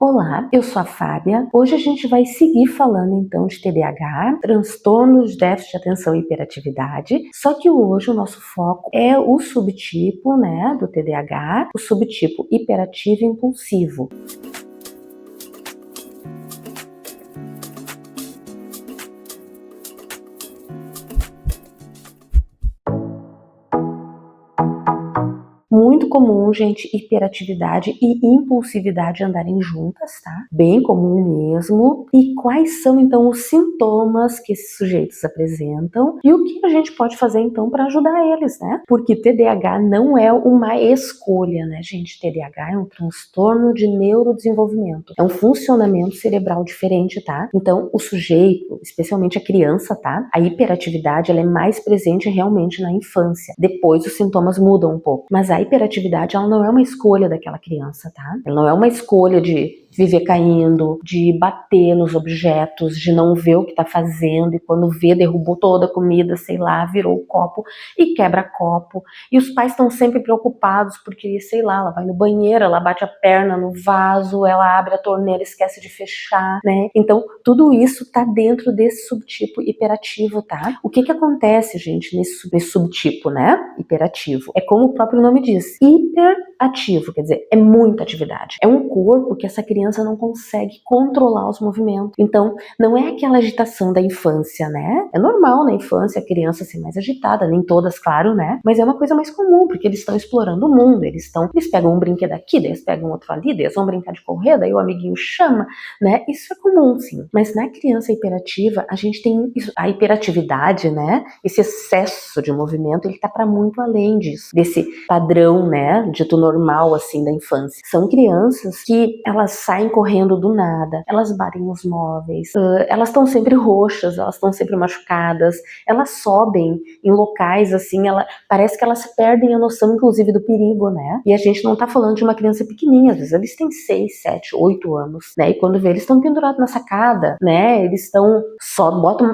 Olá, eu sou a Fábia. Hoje a gente vai seguir falando então de TDAH, transtornos de déficit de atenção e hiperatividade. Só que hoje o nosso foco é o subtipo, do TDAH, o subtipo hiperativo e impulsivo. Muito comum, gente, hiperatividade e impulsividade andarem juntas, tá? Bem comum mesmo. E quais são, então, os sintomas que esses sujeitos apresentam e o que a gente pode fazer, então, para ajudar eles, né? Porque TDAH não é uma escolha, né, gente? TDAH é um transtorno de neurodesenvolvimento. É um funcionamento cerebral diferente, tá? Então, o sujeito, especialmente a criança, tá? A hiperatividade, ela é mais presente realmente na infância. Depois, os sintomas mudam um pouco. Mas a hiperatividade, ela não é uma escolha daquela criança, tá? Ela não é uma escolha de viver caindo, de bater nos objetos, de não ver o que tá fazendo e quando vê, derrubou toda a comida, sei lá, virou o copo e quebra copo. E os pais estão sempre preocupados porque, sei lá, ela vai no banheiro, ela bate a perna no vaso, ela abre a torneira, esquece de fechar, né? Então, tudo isso tá dentro desse subtipo hiperativo, tá? O que acontece, gente, nesse subtipo, né? Hiperativo. É como o próprio nome diz, hiperativo, quer dizer, é muita atividade. É um corpo que essa criança não consegue controlar os movimentos. Então, não é aquela agitação da infância, né? É normal na infância a criança ser mais agitada, nem todas, claro, né? Mas é uma coisa mais comum, porque eles estão explorando o mundo, eles pegam um brinquedo aqui, daí eles pegam outro ali, daí eles vão brincar de correr, daí o amiguinho chama, né? Isso é comum, sim. Mas na criança hiperativa, a gente tem a hiperatividade, né? Esse excesso de movimento, ele tá para muito além disso, desse padrão, né, dito normal, assim, da infância. São crianças que elas saem correndo do nada, elas batem nos móveis, elas estão sempre roxas, elas estão sempre machucadas, elas sobem em locais, assim, parece que elas perdem a noção, inclusive, do perigo, né? E a gente não tá falando de uma criança pequenininha, às vezes eles têm 6, 7, 8 anos, né? E quando vê, eles estão pendurados na sacada, né? Eles estão,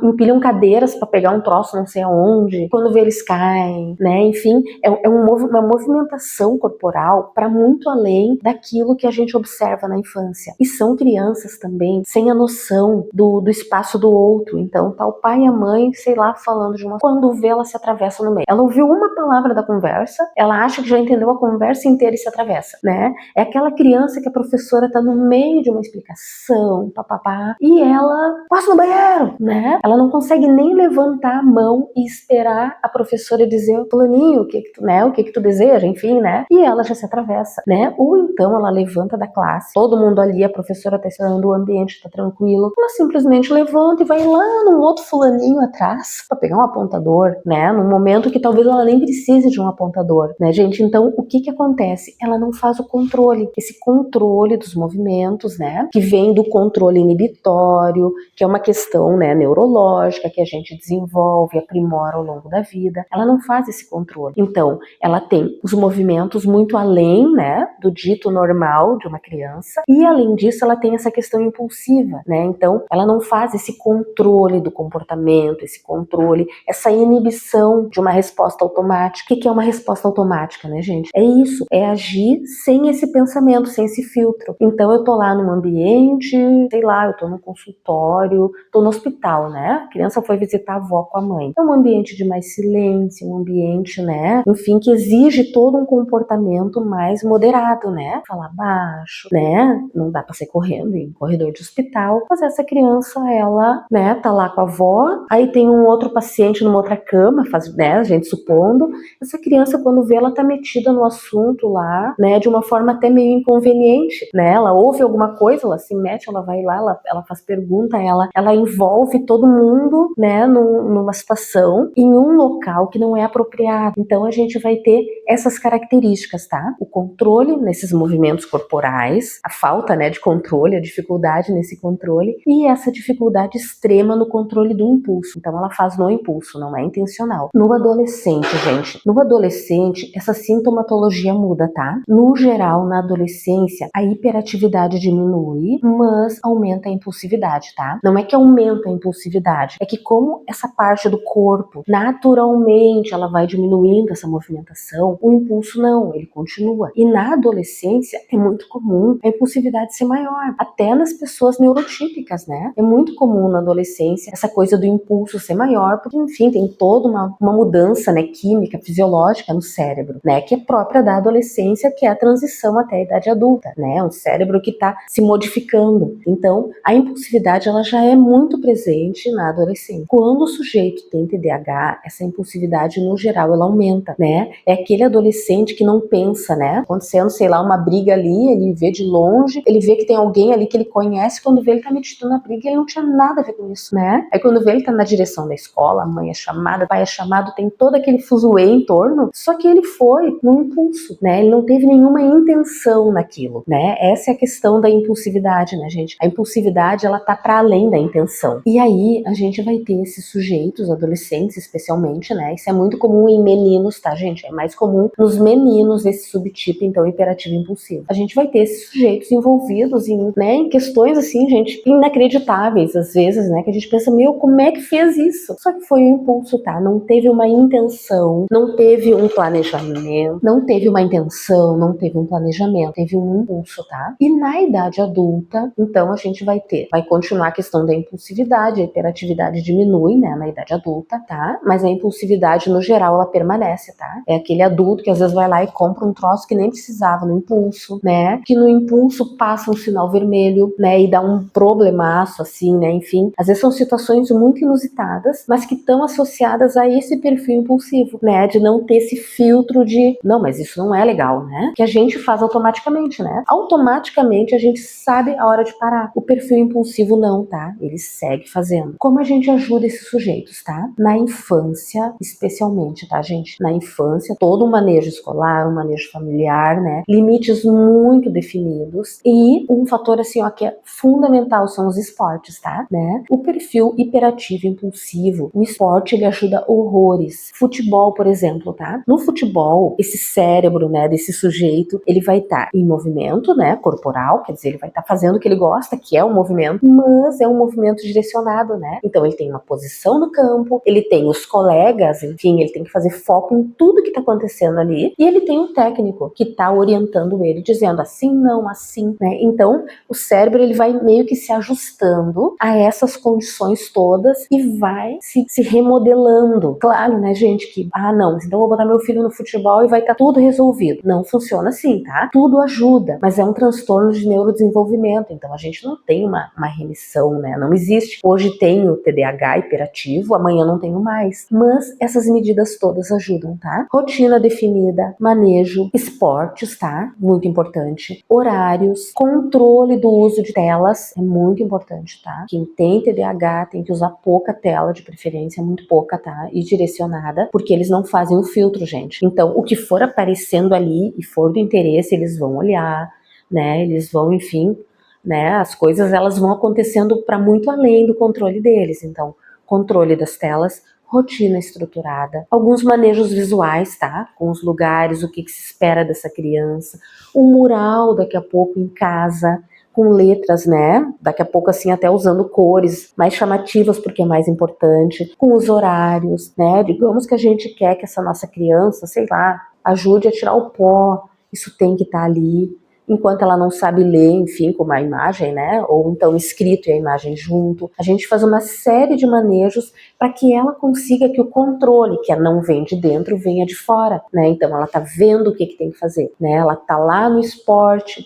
empilham cadeiras para pegar um troço não sei aonde, quando vê, eles caem, né? Enfim, é uma movimentação corporal para muito além daquilo que a gente observa na infância. E são crianças também sem a noção do espaço do outro. Então, tá o pai e a mãe, sei lá, falando de uma... Quando vê, ela se atravessa no meio. Ela ouviu uma palavra da conversa, ela acha que já entendeu a conversa inteira e se atravessa, né? É aquela criança que a professora tá no meio de uma explicação, papapá, e ela passa no banheiro, né? Ela não consegue nem levantar a mão e esperar a professora dizer, fulaninho, o que que tu deseja, enfim, né? E ela já se atravessa, né? Ou então ela levanta da classe, todo mundo ali, a professora tá esperando, o ambiente tá tranquilo, ela simplesmente levanta e vai lá num outro fulaninho atrás pra pegar um apontador, né? Num momento que talvez ela nem precise de um apontador, né, gente? Então, o que acontece? Ela não faz o controle, esse controle dos movimentos, né? Que vem do controle inibitório, que é uma questão, né, neurológica que a gente desenvolve, aprimora ao longo da vida. Ela não faz esse controle. Então, ela tem os movimentos muito além, né, do dito normal de uma criança, e além disso ela tem essa questão impulsiva, né? Então, ela não faz esse controle do comportamento, esse controle, essa inibição de uma resposta automática. O que é uma resposta automática, né, gente? É isso, é agir sem esse pensamento, sem esse filtro. Então, eu tô lá num ambiente, sei lá, eu tô num consultório, tô no hospital, né? A criança foi visitar a avó com a mãe. É um ambiente de mais silêncio, um ambiente, né, enfim, que exige todo um comportamento mais moderado, né? Falar baixo, né? Não dá pra sair correndo em corredor de hospital. Mas essa criança, ela, né, tá lá com a avó, aí tem um outro paciente numa outra cama, né, a gente supondo. Essa criança, quando vê, ela tá metida no assunto lá, né, de uma forma até meio inconveniente, né? Ela ouve alguma coisa, ela se mete, ela vai lá, ela faz pergunta, ela envolve todo mundo, né, numa situação, em um local que não é apropriado. Então, a gente vai ter essas características, tá? O controle nesses movimentos corporais, a falta, né, de controle, a dificuldade nesse controle e essa dificuldade extrema no controle do impulso. Então, ela faz no impulso, não é intencional. No adolescente, gente, essa sintomatologia muda, tá? No geral, na adolescência, a hiperatividade diminui, mas aumenta a impulsividade, tá? Não é que aumenta a impulsividade, é que como essa parte do corpo, naturalmente, ela vai diminuindo essa movimentação, o impulso não, ele continua. E na adolescência, é muito comum a impulsividade impulsividade ser maior, até nas pessoas neurotípicas, né? É muito comum na adolescência essa coisa do impulso ser maior, porque, enfim, tem toda uma mudança, né, química, fisiológica no cérebro, né, que é própria da adolescência, que é a transição até a idade adulta, né? Um cérebro que está se modificando. Então, a impulsividade, ela já é muito presente na adolescência. Quando o sujeito tem TDAH, essa impulsividade, no geral, ela aumenta, né? É aquele adolescente que não pensa, né? Acontecendo, sei lá, uma briga ali, ele vê de longe, ele vê que tem alguém ali que ele conhece, quando vê ele tá metido na briga, ele não tinha nada a ver com isso, né? Aí quando vê ele tá na direção da escola, a mãe é chamada, o pai é chamado, tem todo aquele fuzuê em torno, só que ele foi no impulso, né? Ele não teve nenhuma intenção naquilo, né? Essa é a questão da impulsividade, né, gente? A impulsividade, ela tá para além da intenção. E aí, a gente vai ter esses sujeitos, adolescentes especialmente, né? Isso é muito comum em meninos, tá, gente? É mais comum nos meninos esse subtipo, então, hiperativo impulsivo. A gente vai ter esses sujeitos envolvidos em, né, em questões, assim, gente, inacreditáveis, às vezes, né? Que a gente pensa, meu, como é que fez isso? Só que foi um impulso, tá? Não teve uma intenção, não teve um planejamento, não teve uma intenção, não teve um planejamento, teve um impulso, tá? E na idade adulta, então, a gente vai continuar a questão da impulsividade, a hiperatividade diminui, né, na idade adulta, tá? Mas a impulsividade, no geral, ela permanece, tá? É aquele adulto que às vezes vai lá e compra um troço que nem precisava no impulso, né? Que no impulso passa um sinal vermelho, né? E dá um problemaço, assim, né? Enfim, às vezes são situações muito inusitadas, mas que estão associadas a esse perfil impulsivo, né? De não ter esse filtro de, não, mas isso não é legal, né? Que a gente faz automaticamente, né? Automaticamente a gente sabe a hora de parar. O perfil impulsivo não, tá? Ele segue fazendo. Como a gente ajuda esses sujeitos, tá? Na infância, especialmente, tá, gente? Na infância, todo um manejo escolar, um manejo familiar, né? Limites muito definidos e um fator, assim, ó, que é fundamental são os esportes, tá? Né? O perfil hiperativo impulsivo, o esporte, ele ajuda horrores. Futebol, por exemplo, tá? No futebol, esse cérebro, né, desse sujeito, ele vai estar em movimento, né, corporal, quer dizer, ele vai estar fazendo o que ele gosta, que é o movimento, mas é um movimento direcionado, né? Então ele tem uma posição no campo, ele tem os colegas, enfim, ele tem que fazer foco em tudo que está acontecendo ali, e ele tem um técnico que está orientando ele, dizendo assim não, assim, né? Então o cérebro, ele vai meio que se ajustando a essas condições todas e vai se remodelando. Claro, né, gente, que, não, então eu vou botar meu filho no futebol e vai estar tudo resolvido. Não funciona assim, tá? Tudo ajuda, mas é um transtorno de neurodesenvolvimento, então a gente não tem uma remissão, né? Não existe. Hoje tenho TDAH hiperativo, amanhã não tenho mais. Mas essas medidas todas ajudam, tá? Rotina definida, manejo, esportes, tá? Muito importante. Horários, controle do uso de telas, é muito importante, tá? Quem tem TDAH tem que usar pouca tela, de preferência, muito pouca, tá? E direcionada, porque eles não fazem o filtro, gente. Então, o que for aparecendo ali e for do interesse, eles vão olhar, né? Eles vão, enfim, né? As coisas, elas vão acontecendo para muito além do controle deles. Então, controle das telas, rotina estruturada, alguns manejos visuais, tá? Com os lugares, o que se espera dessa criança, um mural daqui a pouco em casa, com letras, né? Daqui a pouco, assim, até usando cores mais chamativas, porque é mais importante, com os horários, né? Digamos que a gente quer que essa nossa criança, sei lá, ajude a tirar o pó, isso tem que estar ali. Enquanto ela não sabe ler, enfim, com uma imagem, né? Ou então escrito e a imagem junto. A gente faz uma série de manejos para que ela consiga que o controle, que não vem de dentro, venha de fora, né? Então ela tá vendo o que tem que fazer, né? Ela tá lá no esporte,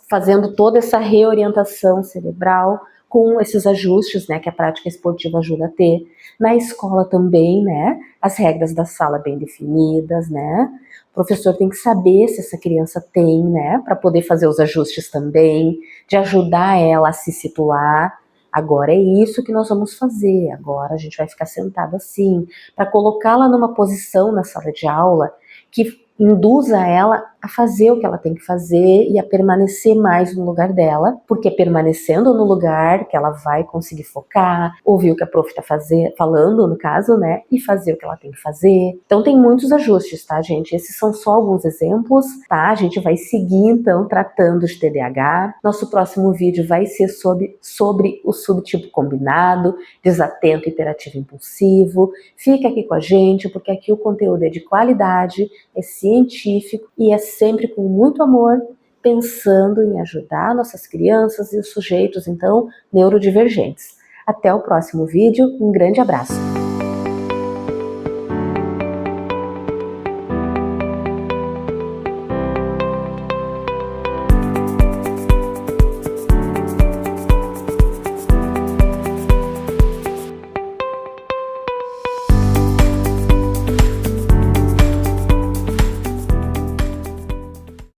fazendo toda essa reorientação cerebral com esses ajustes, né, que a prática esportiva ajuda a ter. Na escola também, né, as regras da sala bem definidas, né, o professor tem que saber se essa criança tem, né, para poder fazer os ajustes também, de ajudar ela a se situar. Agora é isso que nós vamos fazer, agora a gente vai ficar sentado assim, para colocá-la numa posição na sala de aula que induza ela a fazer o que ela tem que fazer e a permanecer mais no lugar dela, porque permanecendo no lugar que ela vai conseguir focar, ouvir o que a prof tá falando, no caso, né, e fazer o que ela tem que fazer. Então tem muitos ajustes, tá, gente? Esses são só alguns exemplos, tá? A gente vai seguir, então, tratando de TDAH. Nosso próximo vídeo vai ser sobre o subtipo combinado, desatento, hiperativo, impulsivo. Fica aqui com a gente, porque aqui o conteúdo é de qualidade, é científico e é sempre com muito amor pensando em ajudar nossas crianças e os sujeitos, então, neurodivergentes. Até o próximo vídeo, um grande abraço!